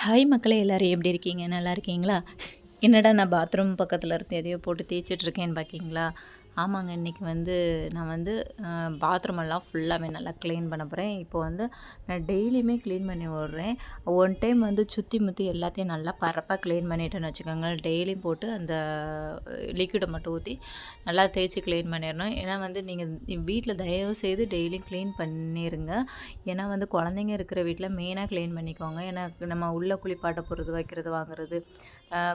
Hi மக்களே, எல்லோரும் எப்படி இருக்கீங்க? நல்லா இருக்கீங்களா? என்னடா நான் பாத்ரூம் பக்கத்தில் இருந்து எதையோ போட்டு தேய்ச்சிட்ருக்கேன்னு பார்க்கிங்களா? ஆமாங்க, இன்றைக்கி நான் பாத்ரூம் எல்லாம் ஃபுல்லாகவே நல்லா க்ளீன் பண்ண போகிறேன். இப்போ நான் டெய்லியுமே க்ளீன் பண்ணி விட்றேன். ஒன் டைம் சுற்றி முற்றி எல்லாத்தையும் நல்லா பரப்பாக க்ளீன் பண்ணிட்டேன்னு வச்சுக்கோங்க. டெய்லியும் போட்டு அந்த லிக்விடை மட்டும் ஊற்றி நல்லா தேய்ச்சி க்ளீன் பண்ணிடணும். ஏன்னா நீங்கள் வீட்டில் தயவு செய்து டெய்லியும் க்ளீன் பண்ணிடுங்க. ஏன்னா குழந்தைங்க இருக்கிற வீட்டில் மெயினாக க்ளீன் பண்ணிக்கோங்க. ஏன்னா நம்ம உள்ளே குளிப்பாட்ட போகிறது, வைக்கிறது, வாங்குறது,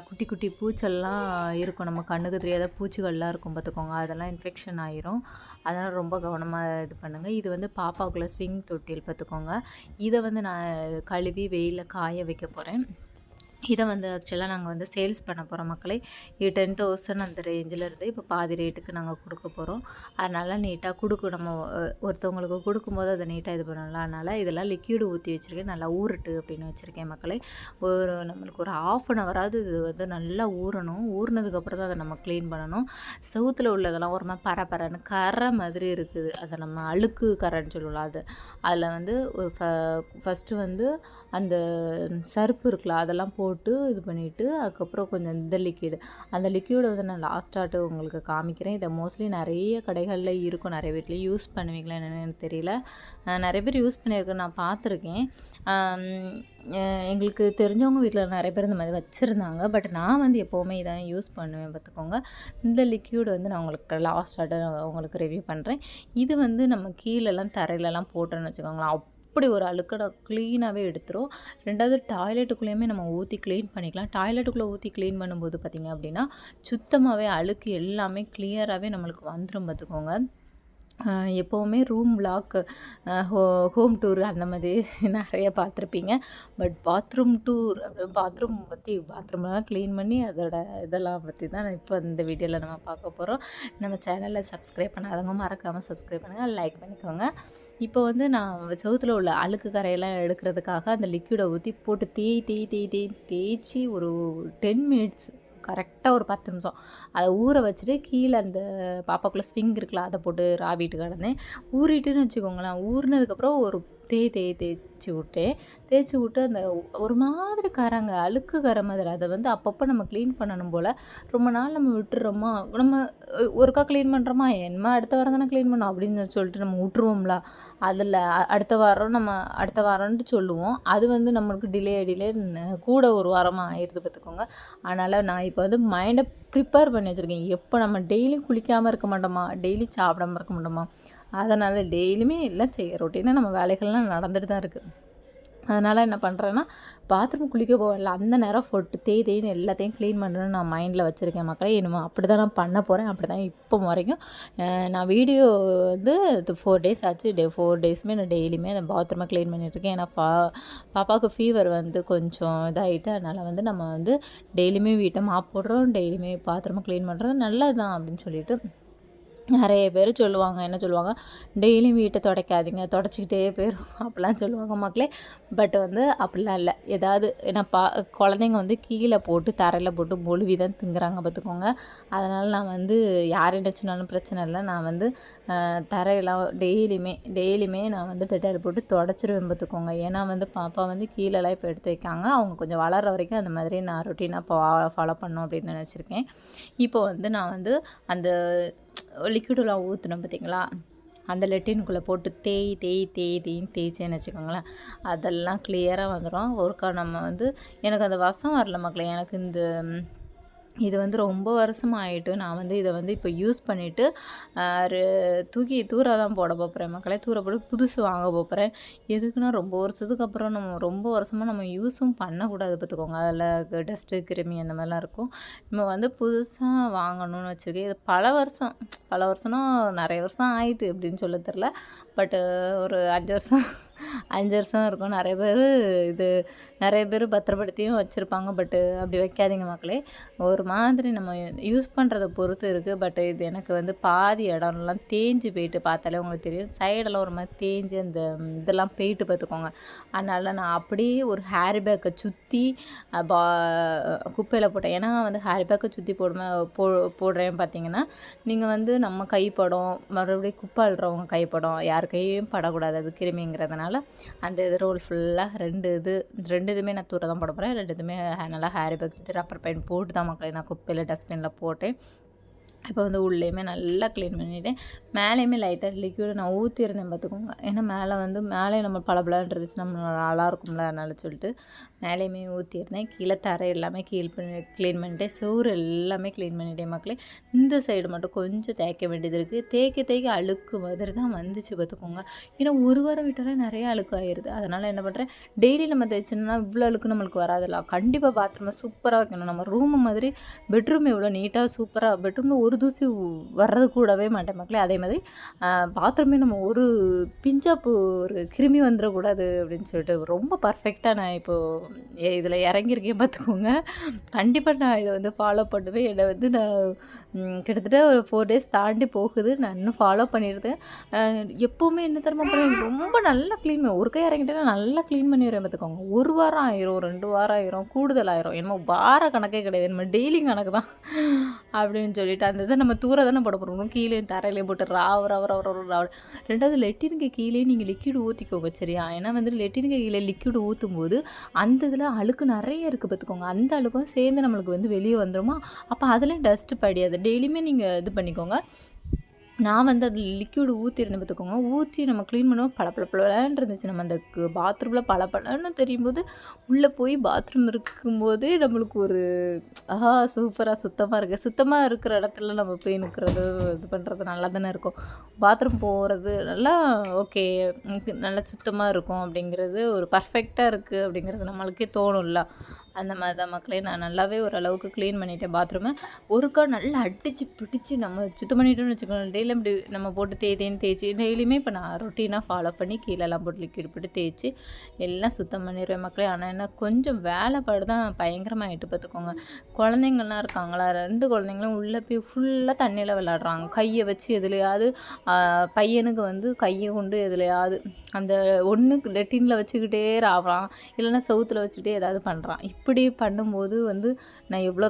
குட்டி குட்டி பூச்செல்லாம் இருக்கும். நம்ம கண்ணுக்கு தெரியாத பூச்சிகள்லாம் இருக்கும் பார்த்துக்கோங்க. அதெல்லாம் இன்ஃபெக்ஷன் ஆயிரும். அதனால் ரொம்ப கவனமாக இது பண்ணுங்கள். இது பாப்பாவுக்குள்ளே ஸ்விங் தொட்டில் பார்த்துக்கோங்க. இதை நான் கழுவி வெயிலில் காய வைக்க போகிறேன். இதை ஆக்சுவலாக நாங்கள் சேல்ஸ் பண்ண போகிறோம் மக்களே. இது 10,000 அந்த ரேஞ்சில் இருந்து இப்போ பாதி ரேட்டுக்கு நாங்கள் கொடுக்க போகிறோம். அதனால் நீட்டாக நம்ம ஒருத்தவங்களுக்கு கொடுக்கும்போது அதை நீட்டாக இது பண்ணலாம். அதனால் இதெல்லாம் லிக்யூடு ஊற்றி வச்சுருக்கேன். நல்லா ஊறட்டு அப்படின்னு வச்சுருக்கேன் மக்களே. நம்மளுக்கு ஒரு 1/2 ஹவராவது இது நல்லா ஊறணும். ஊறினதுக்கப்புறம் தான் அதை நம்ம க்ளீன் பண்ணணும். செவுத்தில் உள்ளதெல்லாம் ஒரு மாதிரி பரன்னு கரை மாதிரி இருக்குது. அதை நம்ம அழுக்கு கரைன்னு சொல்லலாம். அதில் ஃபஸ்ட்டு அந்த சர்ப்பு இருக்குல்ல, அதெல்லாம் போட்டு இது பண்ணிவிட்டு அதுக்கப்புறம் கொஞ்சம் இந்த அந்த லிக்யூடை நான் லாஸ்ட்டாட்டு உங்களுக்கு காமிக்கிறேன். இதை மோஸ்ட்லி நிறைய கடைகளில் இருக்கும். நிறைய வீட்லேயும் யூஸ் பண்ணுவீங்களா என்னென்னு எனக்கு தெரியல. நிறைய பேர் யூஸ் பண்ணியிருக்கேன், நான் பார்த்துருக்கேன். எங்களுக்கு தெரிஞ்சவங்க வீட்டில் நிறைய பேர் இந்த மாதிரி வச்சுருந்தாங்க. பட் நான் எப்போவுமே இதான் யூஸ் பண்ணுவேன் பார்த்துக்கோங்க. இந்த லிக்யூடு நான் உங்களுக்கு லாஸ்ட்டாட்டு உங்களுக்கு ரிவ்யூ பண்ணுறேன். இது நம்ம கீழெல்லாம் தரையிலலாம் போட்டோன்னு வச்சுக்கோங்களேன், அப்படி ஒரு அழுக்கை க்ளீனாகவே எடுத்துரும். ரெண்டாவது டாய்லெட்டுக்குள்ளேயுமே நம்ம ஊற்றி க்ளீன் பண்ணிக்கலாம். டாய்லெட்டுக்குள்ளே ஊற்றி க்ளீன் பண்ணும்போது பார்த்திங்க அப்படின்னா சுத்தமாகவே அழுக்கு எல்லாமே கிளியராகவே நம்மளுக்கு வந்துடும் பார்த்துக்கோங்க. எப்போவுமே ரூம் பிளாக்கு, ஹோம் டூர் அந்த மாதிரி நிறைய பார்த்துருப்பீங்க. பட் பாத்ரூம் டூர், பாத்ரூம்லாம் க்ளீன் பண்ணி அதோட இதெல்லாம் பற்றி தான் இப்போ இந்த வீடியோவில் நம்ம பார்க்க போகிறோம். நம்ம சேனலில் சப்ஸ்கிரைப் பண்ணாதவங்க மறக்காமல் சப்ஸ்கிரைப் பண்ணுங்கள், லைக் பண்ணிக்கோங்க. இப்போ நான் செவுத்தில் உள்ள அழுக்கு கரையெல்லாம் எடுக்கிறதுக்காக அந்த லிக்விடை ஊற்றி போட்டு தேய்ச்சி ஒரு 10 மினிட்ஸ், கரெக்டாக ஒரு 10 நிமிஷம் அதை ஊற வச்சுட்டு கீழே அந்த பாப்பாக்குள்ளே ஸ்விங் இருக்குல்ல, அதை போட்டு ராவிட்டு கிடந்தேன். ஊறிட்டுன்னு வச்சுக்கோங்களேன். ஊறினதுக்கப்புறம் ஒரு தேய்ச்சி விட்டு அந்த ஒரு மாதிரி கரைங்க, அழுக்கு கரை மாதிரி. அதை அப்பப்போ நம்ம க்ளீன் பண்ணணும் போல். ரொம்ப நாள் நம்ம விட்டுறோமா, நம்ம ஒருக்கா க்ளீன் பண்ணுறோமா, என்னமா அடுத்த வாரம் தானே க்ளீன் பண்ணோம் அப்படின்னு சொல்லிட்டு நம்ம விட்டுருவோம்ல. அதில் அடுத்த வாரம்ன்ட்டு சொல்லுவோம். அது நம்மளுக்கு டிலே கூட ஒரு வாரமாக ஆயிடுது பார்த்துக்கோங்க. அதனால் நான் இப்போ மைண்டை ப்ரிப்பேர் பண்ணி வச்சுருக்கேன். எப்போ நம்ம டெய்லியும் குளிக்காமல் இருக்க மாட்டோமா, டெய்லி சாப்பிடாமல் இருக்க மாட்டோமா, அதனால் டெய்லியுமே எல்லாம் செய்ய ரொட்டீனாக நம்ம வேலைகள்லாம் நடந்துட்டு தான் இருக்குது. அதனால் என்ன பண்ணுறேன்னா, பாத்ரூம் குளிக்க போவேன்ல அந்த நேரம் போட்டு தேய்ன்னு எல்லாத்தையும் க்ளீன் பண்ணுறேன்னு நான் மைண்டில் வச்சுருக்கேன் மக்களே. இனிமேல் அப்படி தான் நான் பண்ண போகிறேன். அப்படி தான் இப்போ வரைக்கும் நான் வீடியோ 4 டேஸ் ஆச்சு. 4 டேஸுமே நான் டெய்லியுமே அந்த பாத்ரூமை க்ளீன் பண்ணிகிட்ருக்கேன். ஏன்னா பாப்பாவுக்கு ஃபீவர் கொஞ்சம் இதாகிட்டு, அதனால் நம்ம டெய்லியுமே வீட்டை மாப் போடுறோம், டெய்லியுமே பாத்ரூமை க்ளீன் பண்ணுறது நல்லது தான் அப்படின்னு சொல்லிட்டு நிறைய பேர் சொல்லுவாங்க. என்ன சொல்லுவாங்க, டெய்லியும் வீட்டை துடைக்காதீங்க, துடைச்சிக்கிட்டே போயிடும் அப்படிலாம் சொல்லுவாங்க மக்களே. பட் அப்படிலாம் இல்லை. ஏதாவது ஏன்னா குழந்தைங்க கீழே போட்டு தரையில் போட்டு மொழுவி தான் திங்குறாங்க பார்த்துக்கோங்க. அதனால் நான் யார் என்ன சொன்னாலும் பிரச்சனை இல்லை. நான் தரையெல்லாம் டெய்லியுமே நான் டெட்டாயில் போட்டு துடைச்சிருவேன் பார்த்துக்கோங்க. ஏன்னா பாப்பா கீழெல்லாம் இப்போ எடுத்து வைக்காங்க. அவங்க கொஞ்சம் வளர்கிற வரைக்கும் அந்த மாதிரி நான் ரொட்டீனாக ஃபாலோ பண்ணணும் அப்படின்னு நினச்சிருக்கேன். இப்போ நான் அந்த லிக்விடெலாம் ஊற்றினோம் பார்த்திங்களா, அந்த லெட்டினுக்குள்ளே போட்டு தேய்ச்சேன்னு வச்சுக்கோங்களேன், அதெல்லாம் கிளியராக வந்துடும். ஒருக்கா நம்ம எனக்கு அந்த வசம் வரல மக்களே. எனக்கு இது ரொம்ப வருஷமாக ஆகிட்டு. நான் இதை இப்போ யூஸ் பண்ணிவிட்டு தூர தான் போட போகிறேன் மக்களே. தூர போட்டு புதுசு வாங்க போகிறேன். எதுக்குன்னா ரொம்ப வருஷத்துக்கு அப்புறம் ரொம்ப வருஷமாக நம்ம யூஸும் பண்ணக்கூடாது பார்த்துக்கோங்க. அதில் டஸ்ட்டு, கிருமி அந்த மாதிரிலாம் இருக்கும். நம்ம புதுசாக வாங்கணும்னு வச்சுருக்கேன். இது பல வருஷம்னா நிறைய வருஷம் ஆகிட்டு அப்படின்னு சொல்ல தெரில. பட்டு ஒரு 5 வருஷம் இருக்கும். நிறைய பேர் பத்திரப்படுத்தியும் வச்சுருப்பாங்க. பட்டு அப்படி வைக்காதீங்க மக்களே. ஒரு மாதிரி நம்ம யூஸ் பண்ணுறத பொறுத்து இருக்குது. பட் இது எனக்கு பாதி இடம்லாம் தேஞ்சு போயிட்டு, பார்த்தாலே உங்களுக்கு தெரியும். சைடெல்லாம் ஒரு மாதிரி தேஞ்சு அந்த இதெல்லாம் போயிட்டு பார்த்துக்கோங்க. அதனால் நான் அப்படியே ஒரு ஹேர் பேக்கை சுற்றி குப்பையில் போட்டேன். ஏன்னா ஹேர் பேக்கை சுற்றி போடுறேன் பார்த்தீங்கன்னா, நீங்கள் நம்ம கைப்படம், மறுபடியும் குப்பை அள்ளுறவங்க கைப்படம், யார் கையும் படக்கூடாது, அது கிருமிங்கிறதுனால அதனால் அந்த இது ரோல் ஃபுல்லாக 2 இதுவுமே நான் தூர தான் போட போகிறேன். 2 இதுவுமே நல்லா ஹேரி பேக்ஸ் ரப்பர் பேண்ட் போட்டு தான் மக்களே நான் குப்பையில் டஸ்ட்பினில் போட்டேன். இப்போ வந்து உள்ளேயுமே நல்லா க்ளீன் பண்ணிவிட்டேன். மேலேயுமே லைட்டாக லிக்யூடு நான் ஊற்றிருந்தேன் பார்த்துக்கோங்க. ஏன்னா மேலே நம்ம பளபளன்னு இருந்துச்சு, நம்ம நல்லா இருக்கும்ல, அதனால சொல்லிட்டு மேலேயுமே ஊற்றிருந்தேன். கீழே தரை எல்லாமே க்ளீன் பண்ணிட்டேன். செவுறு எல்லாமே க்ளீன் பண்ணிட்டேன் மக்களே. இந்த சைடு மட்டும் கொஞ்சம் தேய்க்க வேண்டியது இருக்குது. தேய்க்க அழுக்கு மாதிரி தான் வந்துச்சு பார்த்துக்கோங்க. ஏன்னா ஒரு வாரம் விட்டாலே நிறைய அழுக்கு ஆயிடுது. அதனால் என்ன பண்ணுறேன், டெய்லி நம்ம தேய்ச்சோம்னா இவ்வளோ அழுக்கு நம்மளுக்கு வராதுல்ல. கண்டிப்பாக பாத்ரூமை சூப்பராக வைக்கணும். நம்ம ரூமு மாதிரி பெட்ரூம் எவ்வளோ நீட்டாக சூப்பராக, பெட்ரூமில் ஒரு தூசி வர்றது கூடவே மாட்டேன் மக்களே. அதே மாதிரி பாத்ரூமே நம்ம ஒரு பிஞ்சாப்பு ஒரு கிருமி வந்துடக்கூடாது அப்படின்னு சொல்லிட்டு ரொம்ப பர்ஃபெக்டாக நான் இப்போது இதில் இறங்கியிருக்கேன் பார்த்துக்கோங்க. கண்டிப்பாக நான் இதை வந்து ஃபாலோ பண்ணுவேன். என்னை வந்து நான் கிட்டத்தட்ட ஒரு 4 days தாண்டி போகுது, நான் இன்னும் ஃபாலோ பண்ணிடுறேன். எப்போவுமே என்ன தரமா பண்ணுவேன், ரொம்ப நல்லா க்ளீன் பண்ணுவேன். ஒரு கை இறங்கிட்டேன்னா நல்லா க்ளீன் பண்ணிடுவேன் பார்த்துக்கோங்க. 1 வாரம் ஆயிரும், 2 வாரம் ஆயிரும், கூடுதல் ஆயிரும். என்னமோ வார கணக்கே கிடையாது, நம்ம டெய்லி கணக்கு தான் அப்படின்னு சொல்லிட்டு அந்த இதை நம்ம தூர தானே போட போகிறோம். கீழே தரையிலையும் போட்டு ராவ 2வது லெட்டினுக்கு கீழே நீங்கள் லிக்விட் ஊற்றிக்கோங்க சரியா. ஏன்னா வந்து லெட்டினுக்கு கீழே லிக்விட் ஊற்றும் போது அந்த இதில் அழுக்கு நிறைய இருக்குது பார்த்துக்கோங்க. அந்த அழுக்கும் சேர்ந்து நம்மளுக்கு வந்து வெளியே வந்துடுமா, அப்போ அதில் டஸ்ட்டு படியாது. டெய்லியுமே நீங்கள் இது பண்ணிக்கோங்க. நான் வந்து அதில் லிக்யூடு ஊற்றிருந்தேன் பார்த்துக்கோங்க. ஊற்றி நம்ம க்ளீன் பண்ணுவோம், பளபளன்னு இருந்துச்சு. நம்ம அந்த பாத்ரூமில் பளபளன்னு தெரியும் போது உள்ளே போய் பாத்ரூம் இருக்கும்போதே நம்மளுக்கு ஒரு சூப்பராக சுத்தமாக இருக்கிற இடத்துல நம்ம போய் நிற்கிறது இது பண்ணுறது நல்லா தானே இருக்கும். பாத்ரூம் போகிறது நல்லா ஓகே, நல்லா சுத்தமாக இருக்கும் அப்படிங்கிறது, ஒரு பர்ஃபெக்டாக இருக்குது அப்படிங்கிறது நம்மளுக்கே தோணும்ல. அந்த மாதிரி தான் மக்களே நான் நல்லாவே ஓரளவுக்கு க்ளீன் பண்ணிட்டேன் பாத்ரூமை. ஒருக்கா நல்லா அடித்து பிடிச்சி நம்ம சுத்தம் பண்ணிட்டோம்னு வச்சுக்கோங்க. டெய்லியும் இப்படி நம்ம போட்டு தேய்ச்சி டெய்லியுமே இப்போ நான் ரொட்டீனாக ஃபாலோ பண்ணி கீழெல்லாம் போட்டு லிக்விட் போட்டு தேய்ச்சி எல்லாம் சுத்தம் பண்ணிடுவேன் மக்களே. ஆனால் என்ன கொஞ்சம் வேலைப்பாடு தான் பயங்கரமாகிட்டு பார்த்துக்கோங்க. குழந்தைங்கள்லாம் இருக்காங்களா, 2 குழந்தைங்களும் உள்ளே போய் ஃபுல்லாக தண்ணியில் விளாட்றாங்க. கையை வச்சு எதுலையாவது பையனுக்கு வந்து கையை கொண்டு எதுலையாவது அந்த ஒன்று லெட்டினில் வச்சுக்கிட்டே ராவறான், இல்லைன்னா செவுத்தில் வச்சுக்கிட்டே ஏதாவது பண்ணுறான். இப்படி பண்ணும்போது வந்து நான் எவ்வளோ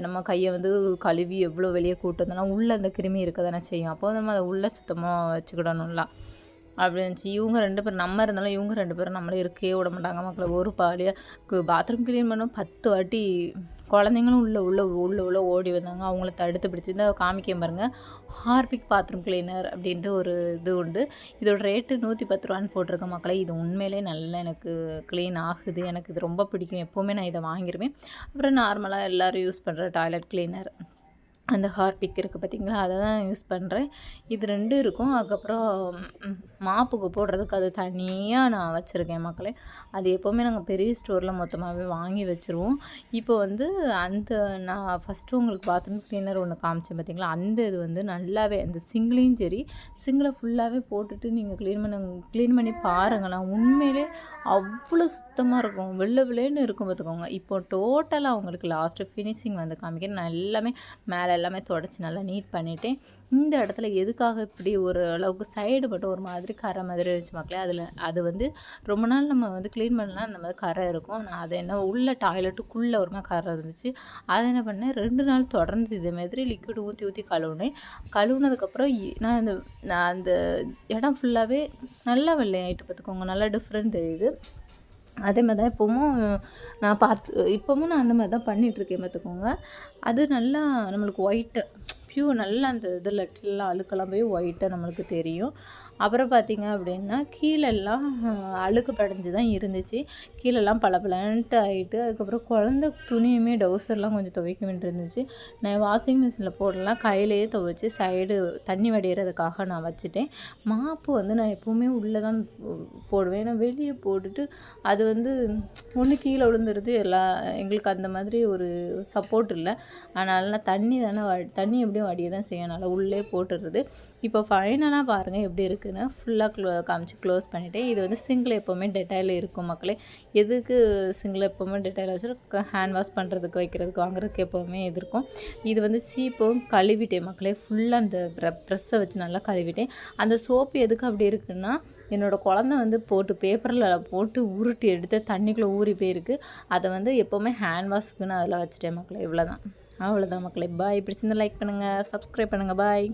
நம்ம கையை வந்து கழுவி எவ்வளோ வெளியே கூட்டு வந்தோம்னா உள்ளே அந்த கிருமி இருக்க தானே செய்யும். அப்போ நம்ம அதை உள்ளே சுத்தமாக வச்சுக்கிடணும்ல அப்படி இருந்துச்சு. இவங்க 2 பேர் நம்ம இருந்தாலும் இவங்க 2 பேரும் நம்மளே இருக்கவே விட மாட்டாங்க மக்களை. ஒரு பாடியாக பாத்ரூம் க்ளீன் பண்ணோம் 10 வாட்டி குழந்தைங்களும் உள்ள ஓடி வந்தாங்க. அவங்கள தடுத்து பிடிச்சி இந்த காமிக்க பாருங்கள், ஹார்பிக் பாத்ரூம் கிளீனர் அப்படின்ட்டு ஒரு இது உண்டு. இதோட ரேட்டு 110 ரூபான்னு போட்டிருக்க மக்களை. இது உண்மையிலே நல்லா எனக்கு க்ளீன் ஆகுது, எனக்கு இது ரொம்ப பிடிக்கும். எப்போவுமே நான் இதை வாங்கிடுவேன். அப்புறம் நார்மலாக எல்லோரும் யூஸ் பண்ணுற டாய்லெட் கிளீனர் அந்த ஹார்பிக் இருக்குது பார்த்திங்களா, அதை தான் யூஸ் பண்ணுறேன். இது 2 இருக்கும். அதுக்கப்புறம் மாப்புக்கு போடுறதுக்கு அது தனியாக நான் வச்சுருக்கேன் மக்களே. அது எப்போவுமே நாங்கள் பெரிய ஸ்டோரில் மொத்தமாகவே வாங்கி வச்சுருவோம். இப்போ வந்து அந்த நான் ஃபஸ்ட்டு உங்களுக்கு பாத்ரூம் கிளீனர் ஒன்று காமிச்சேன் பார்த்திங்களா, அந்த இது வந்து நல்லாவே அந்த சிங்கிளையும் சரி சிங்கிளை ஃபுல்லாகவே போட்டுட்டு நீங்கள் க்ளீன் பண்ணி பாருங்களேன். உண்மையிலே அவ்வளோ சுத்தமாக இருக்கும், வெள்ளைன்னு இருக்கும் பார்த்துக்கோங்க. இப்போ டோட்டலாக அவங்களுக்கு லாஸ்ட்டு ஃபினிஷிங் வந்து காமிக்கிறேன். நான் மேலே எல்லாமே தொடச்சி நல்லா நீட் பண்ணிவிட்டேன். இந்த இடத்துல எதுக்காக இப்படி ஒரு அளவுக்கு சைடு மட்டும் ஒரு மாதிரி கரை மாதிரி இருந்துச்சு மக்களே. அது வந்து ரொம்ப நாள் நம்ம வந்து க்ளீன் பண்ணலாம் அந்த மாதிரி கரை இருக்கும். நான் அதை என்ன உள்ள டாய்லெட்டுக்குள்ளே ஒரு மாதிரி கரை இருந்துச்சு. அதை என்ன பண்ணேன், 2 நாள் தொடர்ந்து இதே மாதிரி லிக்விட் ஊற்றி கழுவுனேன். கழுவுனதுக்கப்புறம் நான் அந்த இடம் ஃபுல்லாகவே நல்லா வெள்ளையாயிட்டு பார்த்துக்கோங்க. நல்லா டிஃப்ரெண்ட் தெரியுது. அதே மாதிரி தான் இப்போவும் நான் அந்த மாதிரி தான் பண்ணிகிட்ருக்கேன் பார்த்துக்கோங்க. அது நல்லா நம்மளுக்கு ஒயிட்டு நல்லா அந்த இதில் எல்லாம் அழுக்கெல்லாம் போய் ஒயிட்டாக நம்மளுக்கு தெரியும். அப்புறம் பார்த்திங்க அப்படின்னா கீழெல்லாம் அழுக்கு படைஞ்சு தான் இருந்துச்சு. கீழெல்லாம் பளபளன்ட்டு ஆகிட்டு, அதுக்கப்புறம் குழந்த துணியுமே டவுசர்லாம் கொஞ்சம் துவைக்க வேண்டியிருந்துச்சு. நான் வாஷிங் மிஷினில் போடலாம், கையிலேயே துவைச்சி சைடு தண்ணி வடிகிறதுக்காக நான் வச்சுட்டேன். மாப்பு வந்து நான் எப்போவுமே உள்ளே தான் போடுவேன். ஏன்னா வெளியே போட்டுட்டு அது வந்து ஒன்று கீழே விழுந்துருது. எங்களுக்கு அந்த மாதிரி ஒரு சப்போர்ட் இல்லை. அதனால நான் தண்ணி எப்படியும் வடிய தான் செய்யும், அதனால் உள்ளே போட்டுடுறது. இப்போ ஃபைனலாக பாருங்கள் எப்படி இருக்குது. ஃபுல்லாக காமிச்சு க்ளோஸ் பண்ணிவிட்டேன். இது வந்து சிங்கில் எப்போவுமே டெட்டாயில் இருக்கும் மக்களே. எதுக்கு சிங்கில் எப்போவுமே டெட்டாயில் வச்சு ஹேண்ட் வாஷ் பண்ணுறதுக்கு வைக்கிறதுக்கு வாங்குறதுக்கு எப்போவுமே இது இருக்கும். இது வந்து சீப்பும் கழுவிட்டேன் மக்களே. ஃபுல்லாக அந்த ப்ரெஸ்ஸை வச்சு நல்லா கழுவிட்டேன். அந்த சோப்பு எதுக்கு அப்படி இருக்குன்னா, என்னோடய குழந்தை வந்து பேப்பரில் போட்டு உருட்டி எடுத்து தண்ணிக்குள்ளே ஊறி போயிருக்கு. அதை வந்து எப்போவுமே ஹேண்ட் வாஷ்க்குன்னு அதில் வச்சுட்டேன் மக்களே. அவ்வளோதான் மக்களே. பாய். பிடிச்சிருந்தா லைக் பண்ணுங்கள், சப்ஸ்கிரைப் பண்ணுங்கள். பாய்.